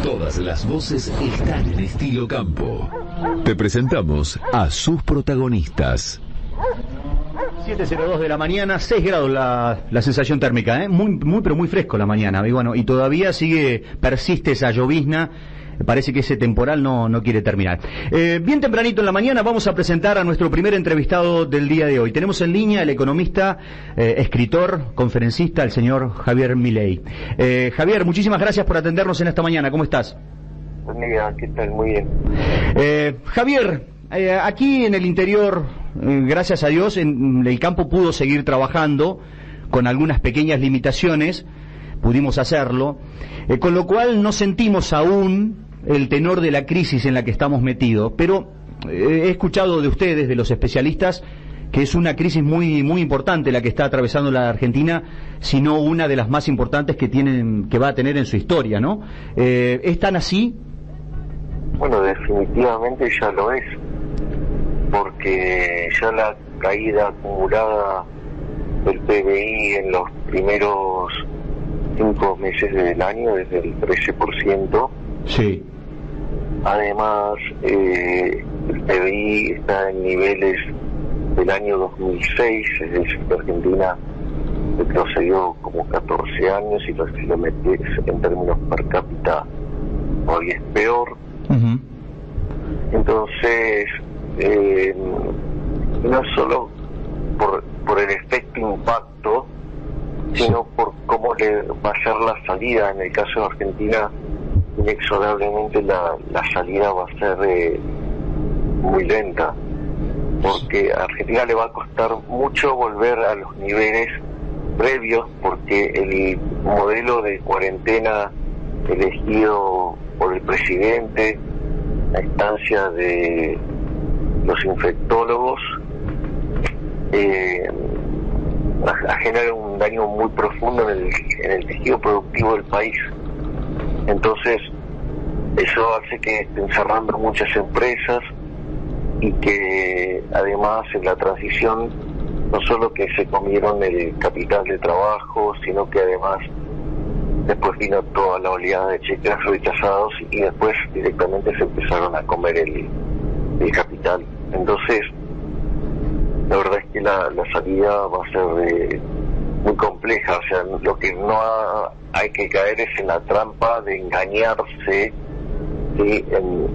Todas las voces están en Estilo Campo. Te presentamos a sus protagonistas. 7:02 de la mañana, 6 grados la sensación térmica, pero muy fresco la mañana, y bueno, y todavía persiste esa llovizna. Parece que ese temporal no quiere terminar. Bien tempranito en la mañana vamos a presentar a nuestro primer entrevistado del día de hoy. Tenemos en línea el economista, escritor, conferencista, el señor Javier Milei. Javier, muchísimas gracias por atendernos en esta mañana. ¿Cómo estás? Buen día, ¿qué tal? Muy bien. Javier, aquí en el interior, gracias a Dios, en el campo pudo seguir trabajando con algunas pequeñas limitaciones. Pudimos hacerlo, con lo cual no sentimos aún el tenor de la crisis en la que estamos metidos, pero he escuchado de ustedes, de los especialistas, que es una crisis muy importante la que está atravesando la Argentina, sino una de las más importantes que va a tener en su historia, ¿no? ¿Es tan así? Bueno, definitivamente ya lo es, porque ya la caída acumulada del PBI en los primeros 5 meses del año es del 13%. Sí. Además, el PBI está en niveles del año 2006, es decir, que Argentina retrocedió como 14 años, y si lo metes en términos per cápita todavía es peor. Uh-huh. Entonces, no solo por el efecto impacto, sino por cómo le va a ser la salida. En el caso de Argentina, inexorablemente la salida va a ser muy lenta, porque a Argentina le va a costar mucho volver a los niveles previos, porque el modelo de cuarentena elegido por el presidente a instancia de los infectólogos genera un daño muy profundo en el tejido productivo del país. Entonces, eso hace que estén cerrando muchas empresas, y que además en la transición no solo que se comieron el capital de trabajo, sino que además después vino toda la oleada de cheques rechazados, y después directamente se empezaron a comer el capital. Entonces, la verdad es que la salida va a ser muy compleja. O sea, lo que no hay que caer es en la trampa de engañarse, ¿sí? En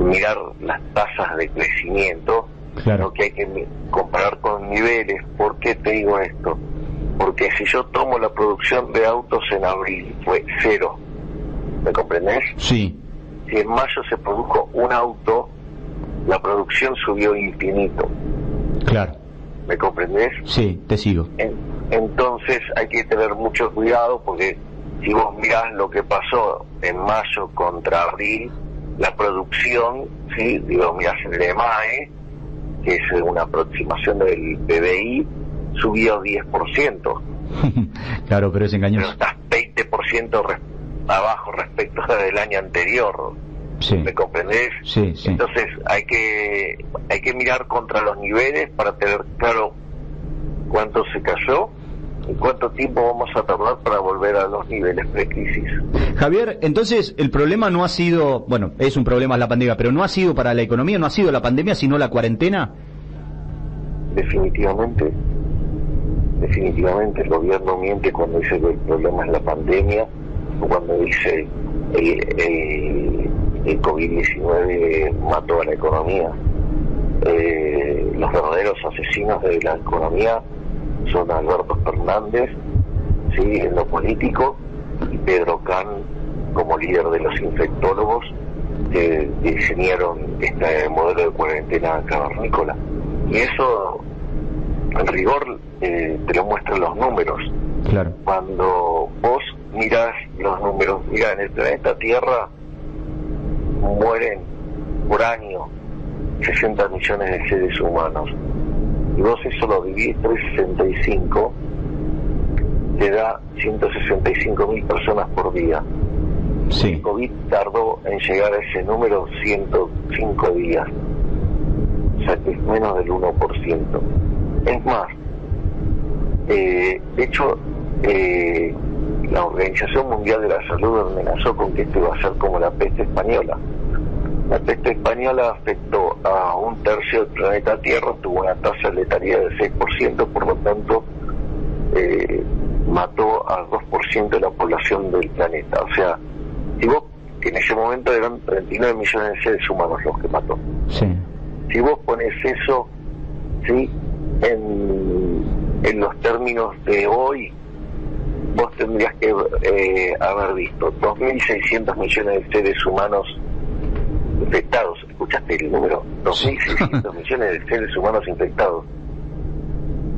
mirar las tasas de crecimiento. Claro. Lo que hay que comparar con niveles. ¿Por qué te digo esto? Porque si yo tomo la producción de autos en abril, fue 0. ¿Me comprendés? Sí. Si en mayo se produjo un auto, la producción subió infinito. Claro. ¿Me comprendés? Sí, te sigo. Entonces hay que tener mucho cuidado, porque si vos mirás lo que pasó en mayo contra abril, la producción, ¿sí? Mirás el EMAE, que es una aproximación del PBI, subió 10%. Claro, pero es engañoso. Pero estás 20% abajo respecto del año anterior. Sí. ¿Me comprendés? Sí. Entonces hay que mirar contra los niveles para tener claro cuánto se cayó y cuánto tiempo vamos a tardar para volver a los niveles precrisis. Javier, entonces el problema no ha sido, bueno, es un problema la pandemia, pero no ha sido para la economía, no ha sido la pandemia, sino la cuarentena. Definitivamente el gobierno miente cuando dice que el problema es la pandemia, o cuando dice el COVID-19 mató a la economía. Los verdaderos asesinos de la economía son Alberto Fernández, ¿sí?, en lo político, y Pedro Can como líder de los infectólogos que diseñaron este modelo de cuarentena cavernícola. Y eso, en rigor, te lo muestran los números. Claro. Cuando vos mirás los números, mira, en el planeta Tierra mueren por año 60 millones de seres humanos, y vos eso lo dividís 365, te da 165.000 personas por día. Sí. El COVID tardó en llegar a ese número 105 días, o sea que es menos del 1%. Es más, de hecho, la Organización Mundial de la Salud amenazó con que esto iba a ser como la peste española. La peste española afectó a 1/3 del planeta Tierra, tuvo una tasa de letalidad del 6%, por lo tanto mató al 2% de la población del planeta. O sea, si vos, que en ese momento eran 39 millones de seres humanos los que mató. Sí. Si vos pones eso, ¿sí?, en los términos de hoy, vos tendrías que haber visto 2.600 millones de seres humanos infectados. ¿Escuchaste el número? 2.600 millones de seres humanos infectados.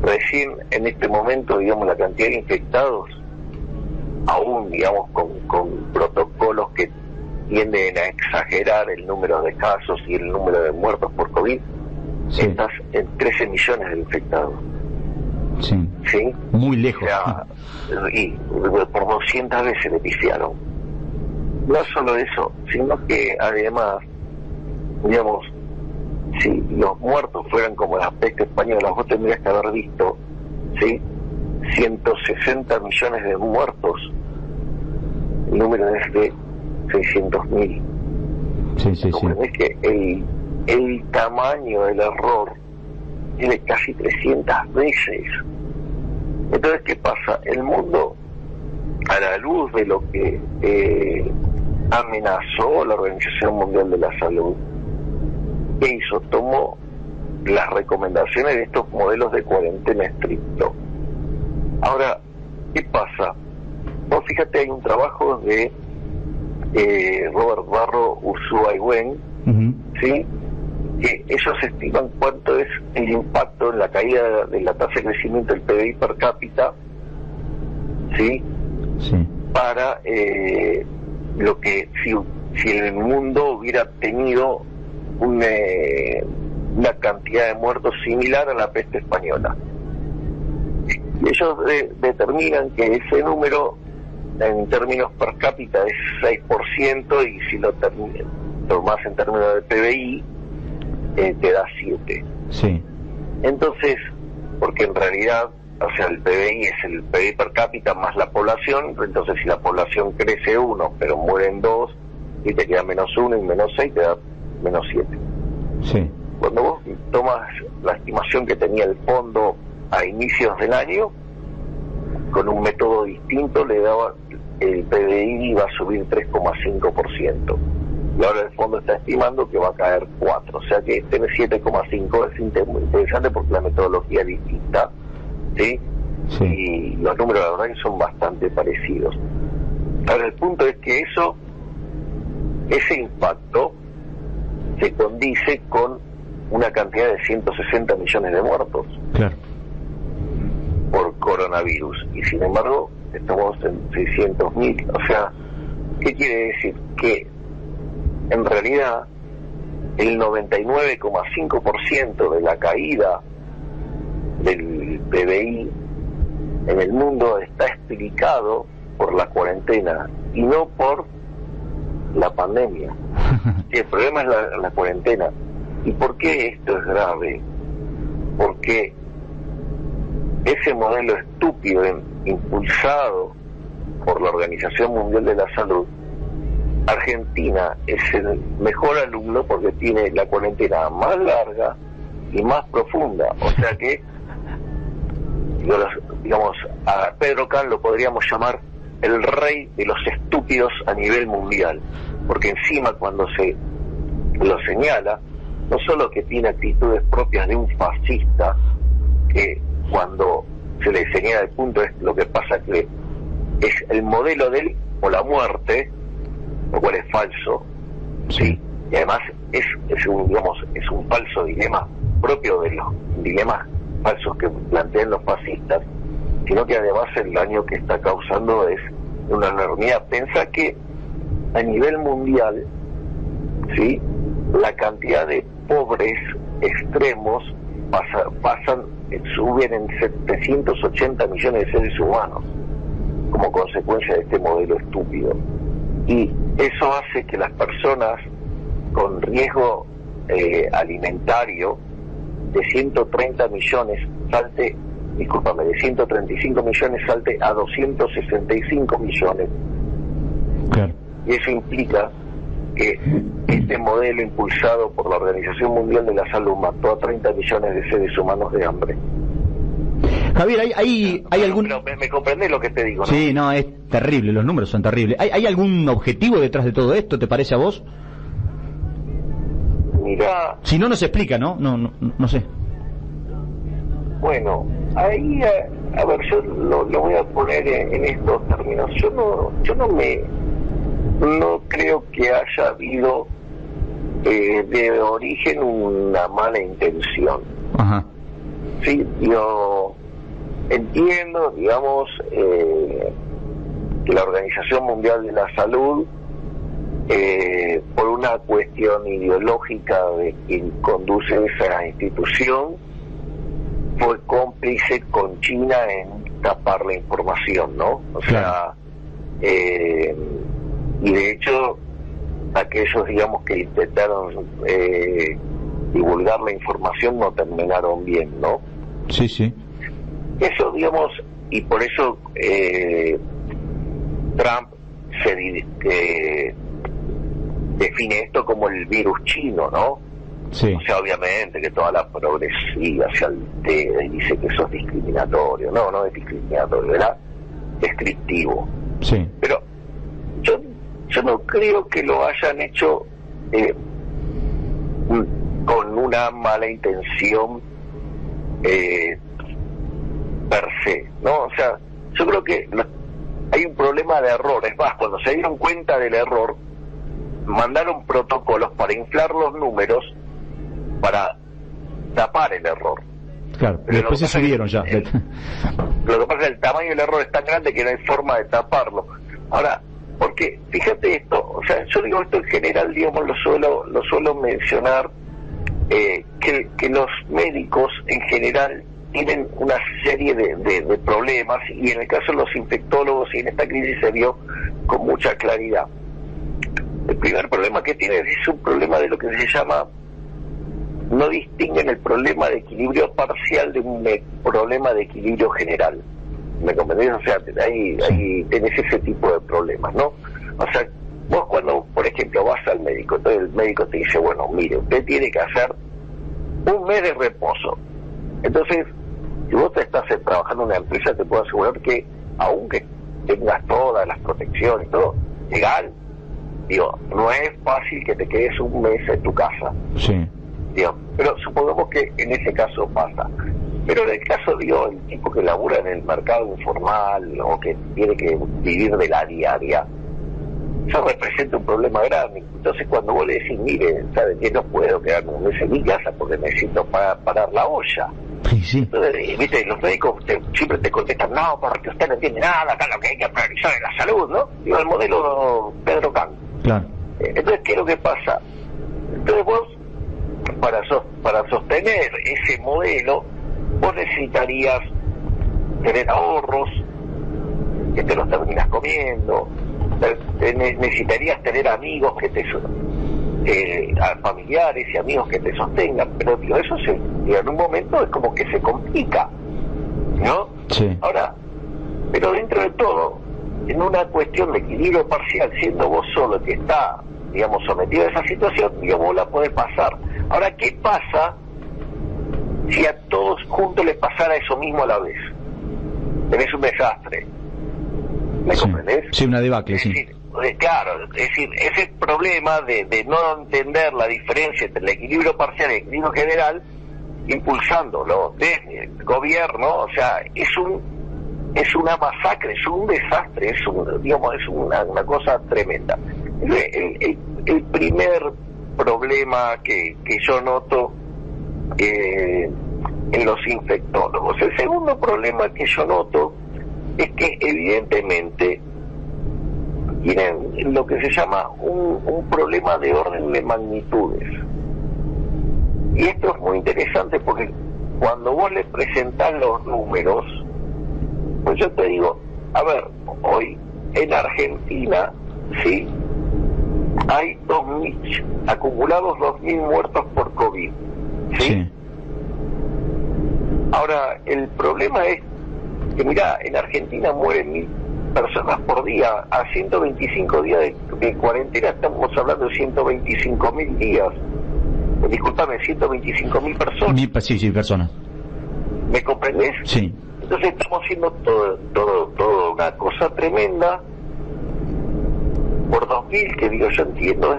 Recién en este momento, digamos, la cantidad de infectados, aún, digamos, con protocolos que tienden a exagerar el número de casos y el número de muertos por COVID, sí, estás en 13 millones de infectados. Sí. ¿Sí? Muy lejos. O sea, y por 200 veces le pifiaron. No solo eso, sino que además, digamos, si los muertos fueran como la peste española, vos tendrías que haber visto, ¿sí?, 160 millones de muertos. El número es de 600.000. Sí, sí, sí. Es que el tamaño del error tiene casi 300 veces. Entonces, ¿qué pasa? El mundo, a la luz de lo que amenazó la Organización Mundial de la Salud, ¿qué hizo? Tomó las recomendaciones de estos modelos de cuarentena estricto. Ahora, ¿qué pasa? Vos fíjate, hay un trabajo de Robert Barro, Ursúa y Wen, ¿sí?, que ellos estiman cuánto es el impacto en la caída de la tasa de crecimiento del PBI per cápita, ¿sí?, sí, para lo que si el mundo hubiera tenido una cantidad de muertos similar a la peste española. Ellos determinan que ese número en términos per cápita es 6%, y si lo tomás en términos de PBI te da 7. Sí. Entonces, porque en realidad, o sea, el PBI es el PBI per cápita más la población, entonces si la población crece 1 pero mueren 2, y te queda -1 y -6, te da -7. Sí. Cuando vos tomas la estimación que tenía el fondo a inicios del año, con un método distinto le daba, el PBI iba a subir 3,5%. Y ahora el fondo está estimando que va a caer 4, o sea que tiene 7,5. Es interesante porque la metodología es distinta, ¿sí? Sí. Y los números, la verdad, que son bastante parecidos. Ahora, el punto es que ese impacto se condice con una cantidad de 160 millones de muertos. Claro. Por coronavirus, y sin embargo estamos en 600.000. O sea, ¿qué quiere decir? Que en realidad el 99,5% de la caída del PBI en el mundo está explicado por la cuarentena y no por la pandemia. Sí, el problema es la cuarentena. ¿Y por qué esto es grave? Porque ese modelo estúpido impulsado por la Organización Mundial de la Salud, Argentina es el mejor alumno porque tiene la cuarentena más larga y más profunda. O sea que, digamos, a Pedro Can lo podríamos llamar el rey de los estúpidos a nivel mundial, porque encima cuando se lo señala, no solo que tiene actitudes propias de un fascista, que cuando se le señala el punto es lo que pasa, que es el modelo de él o la muerte, lo cual es falso, sí, y además es un falso dilema propio de los dilemas falsos que plantean los fascistas, sino que además el daño que está causando es una enormidad. Pensá que a nivel mundial, ¿sí?, la cantidad de pobres extremos suben en 780 millones de seres humanos como consecuencia de este modelo estúpido, y eso hace que las personas con riesgo alimentario de 130 millones salte discúlpame, de 135 millones salte a 265 millones. Claro. Y eso implica que este modelo impulsado por la Organización Mundial de la Salud mató a 30 millones de seres humanos de hambre. Javier, ¿hay algún...? Pero me comprendés lo que te digo, ¿no? Sí, no, es terrible, los números son terribles. ¿Hay algún objetivo detrás de todo esto, te parece a vos? Mirá... Si no, no se explica, ¿no? No sé. Bueno, ahí, a ver, yo lo voy a poner en estos términos. Yo no creo que haya habido de origen una mala intención. Ajá. Sí, yo entiendo, digamos, que la Organización Mundial de la Salud, por una cuestión ideológica de quien conduce esa institución, fue cómplice con China en tapar la información, ¿no? O sea, y de hecho, aquellos, digamos, que intentaron divulgar la información no terminaron bien, ¿no? Sí, sí. Eso, digamos, y por eso Trump define esto como el virus chino, ¿no? Sí. O sea, obviamente que toda la progresiva se altera y dice que eso es discriminatorio. No es discriminatorio, era descriptivo. Sí. Pero yo no creo que lo hayan hecho con una mala intención per se, ¿no? O sea, yo creo que hay un problema de error. Es más, cuando se dieron cuenta del error, mandaron protocolos para inflar los números para tapar el error. Claro, pero después se subieron ya. Lo que pasa es que el tamaño del error es tan grande que no hay forma de taparlo. Ahora, porque fíjate esto, o sea, yo digo esto en general, digamos, lo suelo mencionar, que los médicos en general tienen una serie de problemas, y en el caso de los infectólogos y en esta crisis se vio con mucha claridad. El primer problema que tienen es un problema de lo que se llama, no distinguen el problema de equilibrio parcial de un problema de equilibrio general. ¿Me comprendés? O sea, ahí tenés ese tipo de problemas, ¿no? O sea, vos cuando, por ejemplo, vas al médico, entonces el médico te dice, bueno, mire, usted tiene que hacer un mes de reposo. Entonces, si vos te estás trabajando en una empresa, te puedo asegurar que, aunque tengas todas las protecciones y todo, legal, digo, no es fácil que te quedes un mes en tu casa. Sí. Digo, pero supongamos que en ese caso pasa. Pero en el caso, digo, el tipo que labura en el mercado informal o que tiene que vivir de la diaria, eso representa un problema grande. Entonces cuando vos le decís, mire, ¿sabe qué? No puedo quedarme un mes en mi casa porque necesito parar la olla. Sí. Entonces, viste, los médicos siempre te contestan, no, porque usted no entiende nada, acá lo que hay que priorizar es la salud, ¿no? Digo, el modelo Pedro Can. Claro. Entonces, ¿qué es lo que pasa? Entonces vos, para sostener ese modelo, vos necesitarías tener ahorros, que te los terminas comiendo, necesitarías tener amigos que familiares y amigos que te sostengan, pero digo, eso en un momento es como que se complica, ¿no? Sí. Ahora, pero dentro de todo, en una cuestión de equilibrio parcial, siendo vos solo el que está, digamos, sometido a esa situación, digamos, vos la podés pasar. Ahora, ¿qué pasa si a todos juntos les pasara eso mismo a la vez? Tenés un desastre. ¿Me comprendés? Sí, una debacle, es sí. Decir, claro, es decir, ese problema de no entender la diferencia entre el equilibrio parcial y el equilibrio general, impulsándolo desde el gobierno, o sea, es una masacre, es un desastre, es una cosa tremenda. El primer problema que yo noto en los infectólogos. El segundo problema que yo noto es que evidentemente tienen lo que se llama un problema de orden de magnitudes. Y esto es muy interesante porque cuando vos le presentás los números, pues yo te digo, a ver, hoy en Argentina, sí, hay acumulados 2.000 muertos por COVID, ¿sí? Ahora, el problema es que, mirá, en Argentina mueren 1.000 personas por día. A 125 días de cuarentena estamos hablando de 125.000 días. Disculpame, 125.000 personas. Sí, personas. ¿Me comprendés? Sí. Entonces estamos haciendo todo una cosa tremenda por 2.000, que digo, yo entiendo,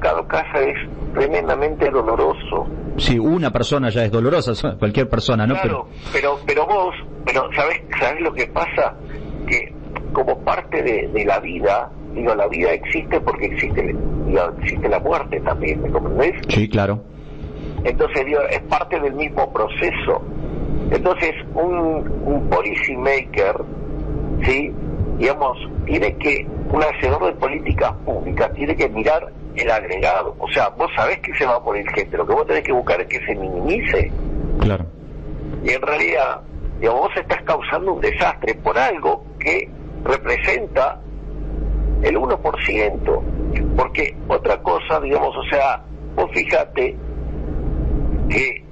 cada caso es tremendamente doloroso. Sí, una persona ya es dolorosa, cualquier persona, ¿no? Claro, pero vos, ¿sabés lo que pasa? Que como parte de la vida, digo, la vida existe porque existe la muerte también, ¿me comprendés? Sí, claro. Entonces, digo, es parte del mismo proceso. Entonces, un policy maker, ¿sí? Digamos, un hacedor de políticas públicas tiene que mirar el agregado. O sea, vos sabés que se va a morir gente, lo que vos tenés que buscar es que se minimice. Claro. Y en realidad, digamos, vos estás causando un desastre por algo que representa el 1%. Porque otra cosa, digamos, o sea, vos fíjate que,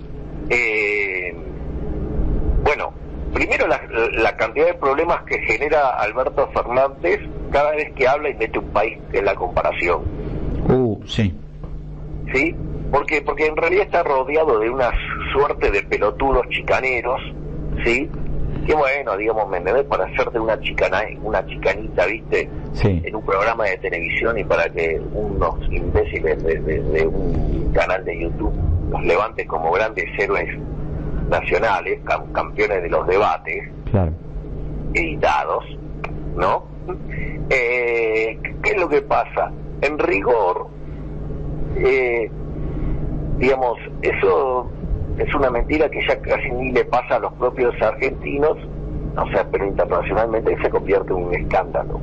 bueno, primero la cantidad de problemas que genera Alberto Fernández cada vez que habla y mete un país en la comparación. Sí. ¿Sí? Porque en realidad está rodeado de una suerte de pelotudos chicaneros, ¿sí? Que bueno, digamos, me debe para hacerte una chicanita, ¿viste? Sí. En un programa de televisión y para que unos imbéciles de un canal de YouTube los levanten como grandes héroes nacionales, campeones de los debates, claro, editados, ¿no? ¿Qué es lo que pasa? En rigor, digamos, eso es una mentira que ya casi ni le pasa a los propios argentinos, o sea, pero internacionalmente se convierte en un escándalo.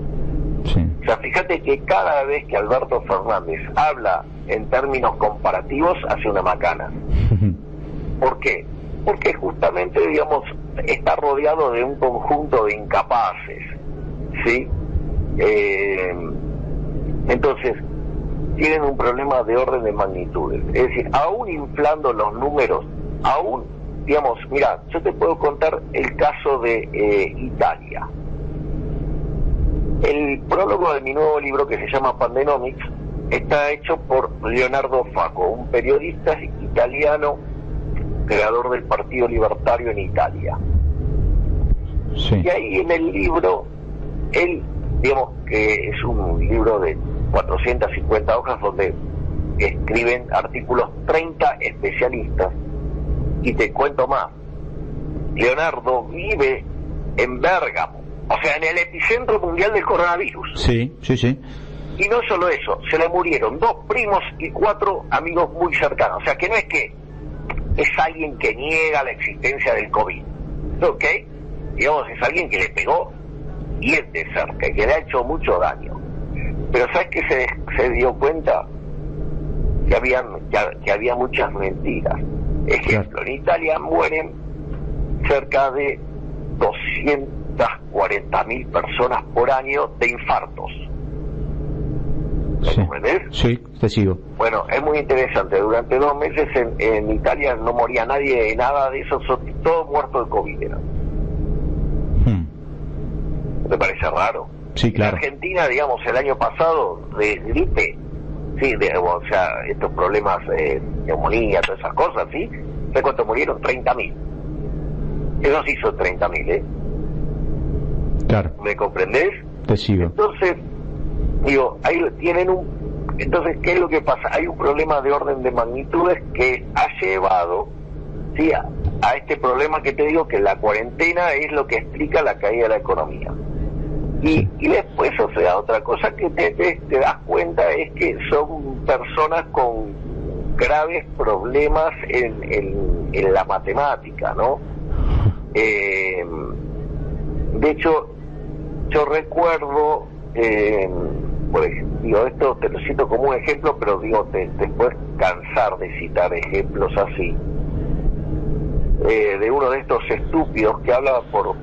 Sí. O sea, fíjate que cada vez que Alberto Fernández habla en términos comparativos, hace una macana. ¿Por qué? Porque justamente, digamos, está rodeado de un conjunto de incapaces, ¿sí? Entonces, tienen un problema de orden de magnitudes. Es decir, aún inflando los números, aún, digamos, mira, yo te puedo contar el caso de Italia. El prólogo de mi nuevo libro, que se llama Pandenomics, está hecho por Leonardo Facco, un periodista italiano, creador del Partido Libertario en Italia. Sí. Y ahí en el libro, él, digamos que es un libro de 450 hojas donde escriben artículos 30 especialistas, y te cuento más, Leonardo vive en Bérgamo, o sea, en el epicentro mundial del coronavirus. Sí. Y no solo eso, se le murieron 2 primos y 4 amigos muy cercanos, o sea que no es que es alguien que niega la existencia del COVID, ¿ok? Digamos, es alguien que le pegó bien de cerca y que le ha hecho mucho daño. Pero ¿sabes qué se dio cuenta? Que había muchas mentiras. Ejemplo, en Italia mueren cerca de 240.000 personas por año de infartos. Sí. ¿Comprendés? Sí, te sigo. Bueno, es muy interesante. Durante 2 meses en Italia no moría nadie de nada de eso, son todos muertos de COVID. ¿No? ¿Te parece raro? Sí, claro. En Argentina, digamos, el año pasado, de gripe, sí, o sea, estos problemas, neumonía, todas esas cosas, ¿sí? ¿Sabes cuánto murieron? 30.000. Eso sí son 30.000, Claro. ¿Me comprendés? Te sigo. Entonces, digo, ahí tienen entonces, ¿qué es lo que pasa? Hay un problema de orden de magnitudes que ha llevado, sí, a este problema que te digo, que la cuarentena es lo que explica la caída de la economía. Y después, o sea, otra cosa que te das cuenta es que son personas con graves problemas en la matemática, ¿no? De hecho, yo recuerdo, por ejemplo, digo, esto te lo cito como un ejemplo, pero digo, te puedes cansar de citar ejemplos así, de uno de estos estúpidos que habla por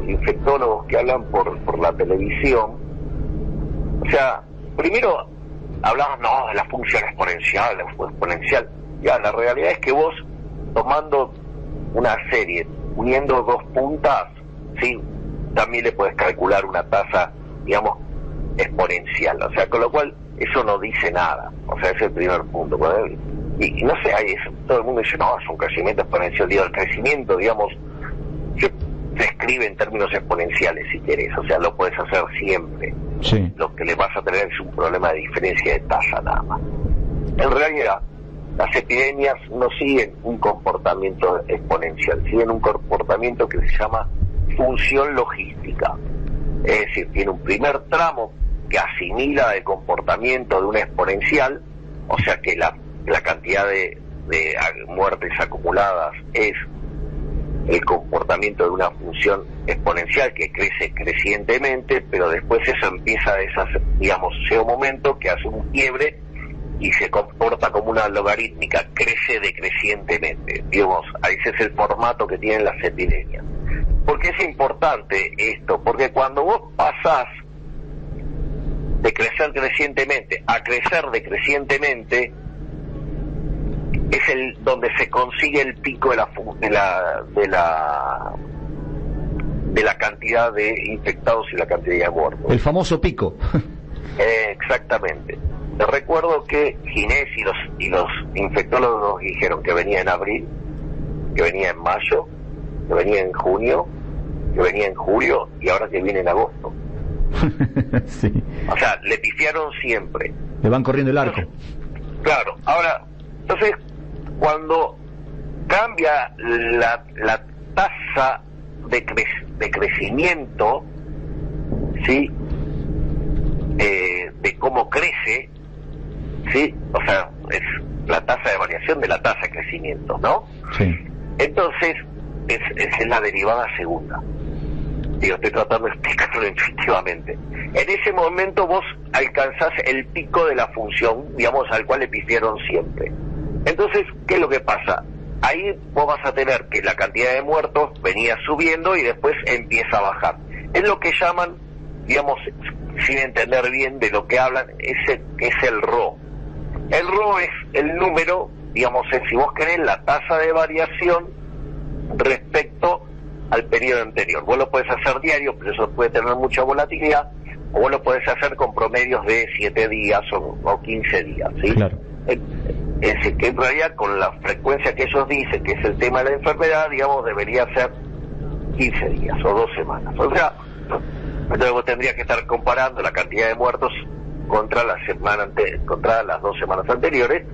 infectólogos que hablan por la televisión. O sea, primero hablaban, no, de la función exponencial, Ya, la realidad es que vos, tomando una serie uniendo dos puntas, sí, también le puedes calcular una tasa, digamos, exponencial. O sea, con lo cual eso no dice nada. O sea, ese es el primer punto. Y no sé, todo el mundo dice, no, es un crecimiento exponencial. Digo, el crecimiento, digamos, se escribe en términos exponenciales, si querés. O sea, lo puedes hacer siempre. Sí. Lo que le vas a tener es un problema de diferencia de tasa nada más. En realidad, las epidemias no siguen un comportamiento exponencial, siguen un comportamiento que se llama función logística. Es decir, tiene un primer tramo que asimila el comportamiento de una exponencial, o sea que la cantidad de muertes acumuladas es el comportamiento de una función exponencial que crece crecientemente, pero después eso empieza a digamos, llega un momento que hace un quiebre y se comporta como una logarítmica, crece decrecientemente. Digamos, ese es el formato que tienen las epidemias. ¿Por qué es importante esto? Porque cuando vos pasás de crecer crecientemente a crecer decrecientemente, es donde se consigue el pico de la cantidad de infectados y la cantidad de muertos. El famoso pico. Exactamente. Te recuerdo que Ginés y los infectólogos dijeron que venía en abril, que venía en mayo, que venía en junio, que venía en julio y ahora que viene en agosto. Sí. O sea, le pifiaron siempre. Le van corriendo el arco. Claro. Ahora, entonces, cuando cambia la tasa de crecimiento, ¿sí? De cómo crece, ¿sí? O sea, es la tasa de variación de la tasa de crecimiento, ¿no? Sí. Entonces, es la derivada segunda. Digo, estoy tratando de explicarlo intuitivamente. En ese momento vos alcanzás el pico de la función, digamos, al cual le pifiaron siempre. Entonces, ¿qué es lo que pasa? Ahí vos vas a tener que la cantidad de muertos venía subiendo y después empieza a bajar. Es lo que llaman, digamos, sin entender bien de lo que hablan, es el RO. El RO es el número, digamos, si vos querés, la tasa de variación respecto al periodo anterior. Vos lo podés hacer diario, pero eso puede tener mucha volatilidad, o vos lo podés hacer con promedios de 7 días o 15 días, ¿sí? Claro. Es decir, que en realidad con la frecuencia que ellos dicen que es el tema de la enfermedad, digamos, debería ser 15 días o 2 semanas. O sea, entonces vos tendrías que estar comparando la cantidad de muertos contra contra las 2 semanas anteriores,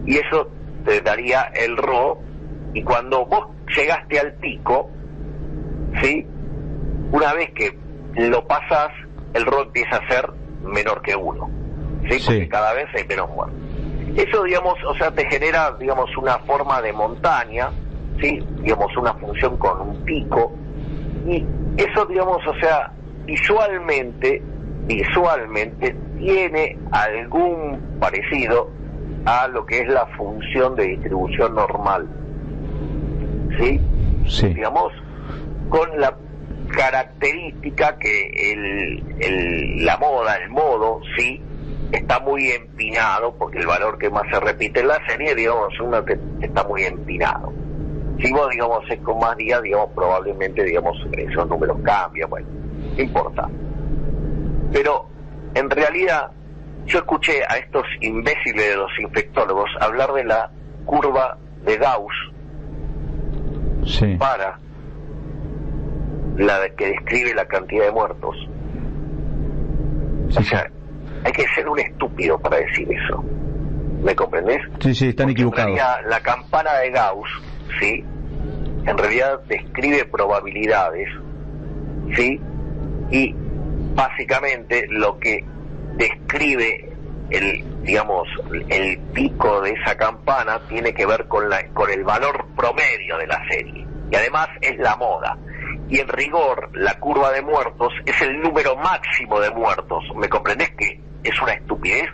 y eso te daría el RO, y cuando vos llegaste al pico, ¿sí? Una vez que lo pasás, el RO empieza a ser menor que 1, ¿sí? Porque cada vez hay menos muertos. Eso, digamos, o sea, te genera, digamos, una forma de montaña, ¿sí? Digamos, una función con un pico, y eso, digamos, o sea, visualmente tiene algún parecido a lo que es la función de distribución normal, ¿sí? Sí. Digamos, con la característica que el modo, sí, está muy empinado, porque el valor que más se repite en la serie, digamos, uno que está muy empinado. Si vos, digamos, es con más días, digamos, probablemente, digamos, esos números cambian, bueno, no importa. Pero, en realidad, yo escuché a estos imbéciles de los infectólogos hablar de la curva de Gauss, sí, para la que describe la cantidad de muertos. Sí, o sea, hay que ser un estúpido para decir eso. ¿Me comprendés? Sí, sí, están equivocados. En realidad, la campana de Gauss, ¿sí? En realidad describe probabilidades, ¿sí? Y básicamente lo que describe el pico de esa campana tiene que ver con el valor promedio de la serie, y además es la moda. Y en rigor, la curva de muertos es el número máximo de muertos. ¿Me comprendés que es una estupidez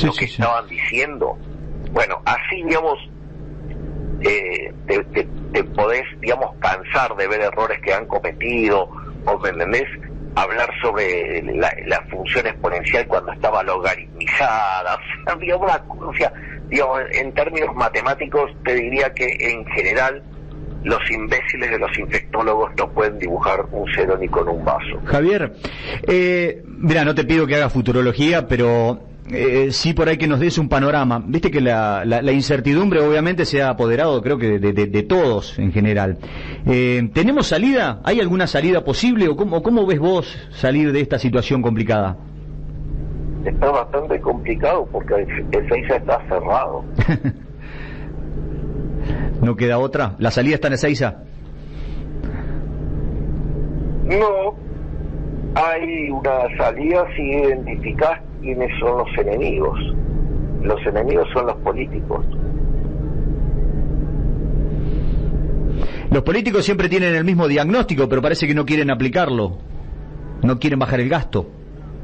lo que estaban diciendo? Bueno, así, digamos, te podés, digamos, cansar de ver errores que han cometido, o, ¿me entendés? Hablar sobre la función exponencial cuando estaba logaritmizada, o sea, digamos, en términos matemáticos te diría que en general los imbéciles de los infectólogos no pueden dibujar un cero ni con un vaso. Javier, mira, no te pido que hagas futurología, pero sí por ahí que nos des un panorama. Viste que la incertidumbre obviamente se ha apoderado, creo que de todos en general. ¿Tenemos salida? ¿Hay alguna salida posible? ¿O cómo ves vos salir de esta situación complicada? Está bastante complicado porque Ezeiza está cerrado. ¿No queda otra? ¿La salida está en Ezeiza? No, hay una salida si identificás quiénes son los enemigos. Los enemigos son los políticos. Los políticos siempre tienen el mismo diagnóstico, pero parece que no quieren aplicarlo. No quieren bajar el gasto.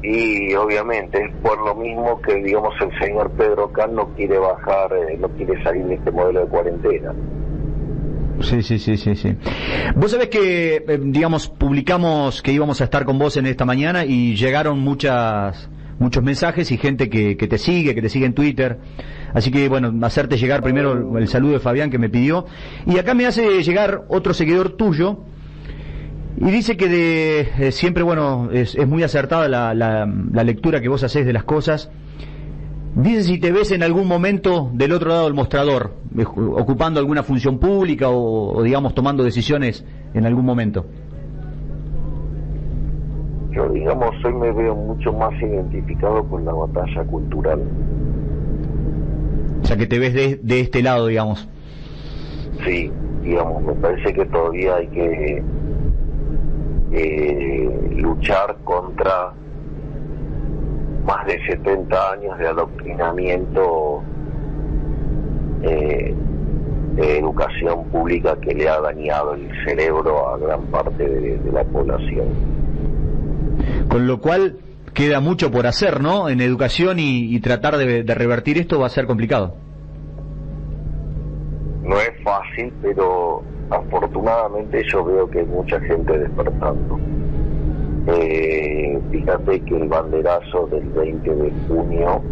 Y obviamente es por lo mismo que, digamos, el señor Pedro Can no quiere bajar, no quiere salir de este modelo de cuarentena. Sí. Vos sabés que, digamos, publicamos que íbamos a estar con vos en esta mañana y llegaron muchos mensajes y gente que te sigue en Twitter. Así que, bueno, hacerte llegar primero el saludo de Fabián que me pidió. Y acá me hace llegar otro seguidor tuyo y dice que siempre, bueno, es muy acertada la lectura que vos hacés de las cosas. Dice si te ves en algún momento del otro lado del mostrador, ocupando alguna función pública o digamos, tomando decisiones en algún momento. Yo, digamos, hoy me veo mucho más identificado con la batalla cultural. O sea, que te ves de este lado, digamos. Sí, digamos, me parece que todavía hay que luchar contra más de 70 años de adoctrinamiento de educación pública que le ha dañado el cerebro a gran parte de la población. Con lo cual queda mucho por hacer, ¿no? En educación y tratar de revertir esto va a ser complicado. No es fácil, pero afortunadamente yo veo que hay mucha gente despertando. Fíjate que el banderazo del 20 de junio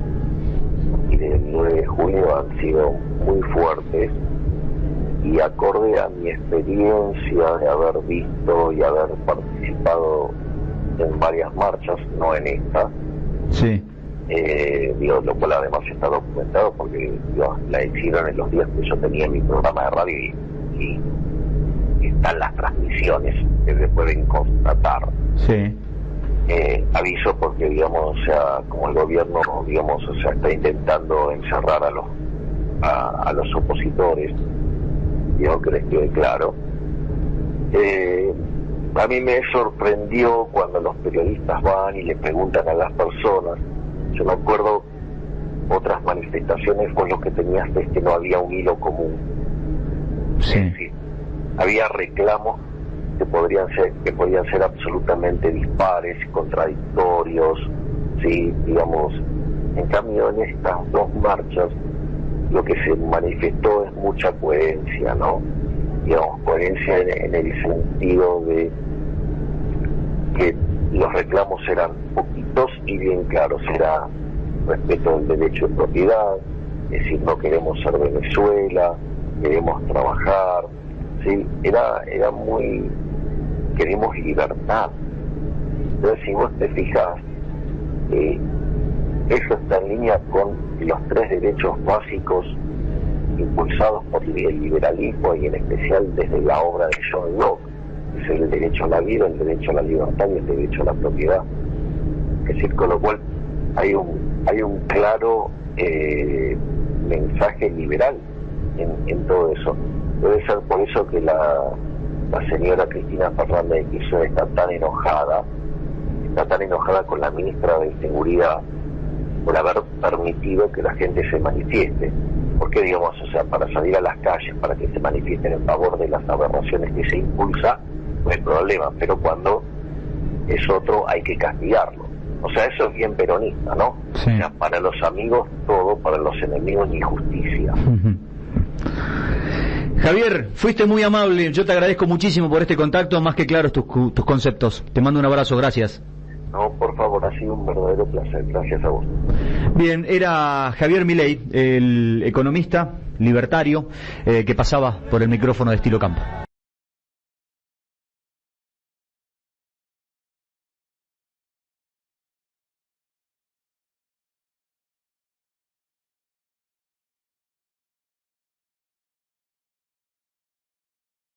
y del 9 de julio han sido muy fuertes, y acorde a mi experiencia de haber visto y haber participado en varias marchas, no en esta, sí, lo cual además está documentado porque la hicieron en los días que yo tenía mi programa de radio y están las transmisiones que se pueden constatar. Sí. Aviso porque, digamos, o sea, como el gobierno, digamos, o sea, está intentando encerrar a los opositores, yo creo que quede claro. A mí me sorprendió cuando los periodistas van y le preguntan a las personas. Yo me acuerdo otras manifestaciones con lo que tenías es que no había un hilo común. Sí. Es decir, había reclamos que podían ser absolutamente dispares, contradictorios, sí, digamos. En cambio, en estas dos marchas lo que se manifestó es mucha coherencia, ¿no? Digamos, coherencia en el sentido de que los reclamos eran poquitos y bien claros. Era respeto del derecho de propiedad, es decir, no queremos ser Venezuela, queremos trabajar, sí, era muy, queremos libertad. Entonces, si vos te fijas, eso está en línea con los 3 derechos básicos impulsados por el liberalismo y en especial desde la obra de John Locke, es el derecho a la vida, el derecho a la libertad y el derecho a la propiedad. Es decir, con lo cual hay un claro mensaje liberal en todo eso. Debe ser por eso que la señora Cristina Fernández de Kirchner está tan enojada con la ministra de Seguridad por haber permitido que la gente se manifieste. Porque, digamos, o sea, para salir a las calles, para que se manifiesten en favor de las aberraciones que se impulsa, no hay problema, pero cuando es otro hay que castigarlo. O sea, eso es bien peronista, ¿no? Sí. O sea, para los amigos todo, para los enemigos injusticia. Javier, fuiste muy amable, yo te agradezco muchísimo por este contacto, más que claros tus conceptos. Te mando un abrazo, gracias. No, por favor, ha sido un verdadero placer, gracias a vos. Bien, era Javier Milei, el economista libertario, que pasaba por el micrófono de Estilo Campo.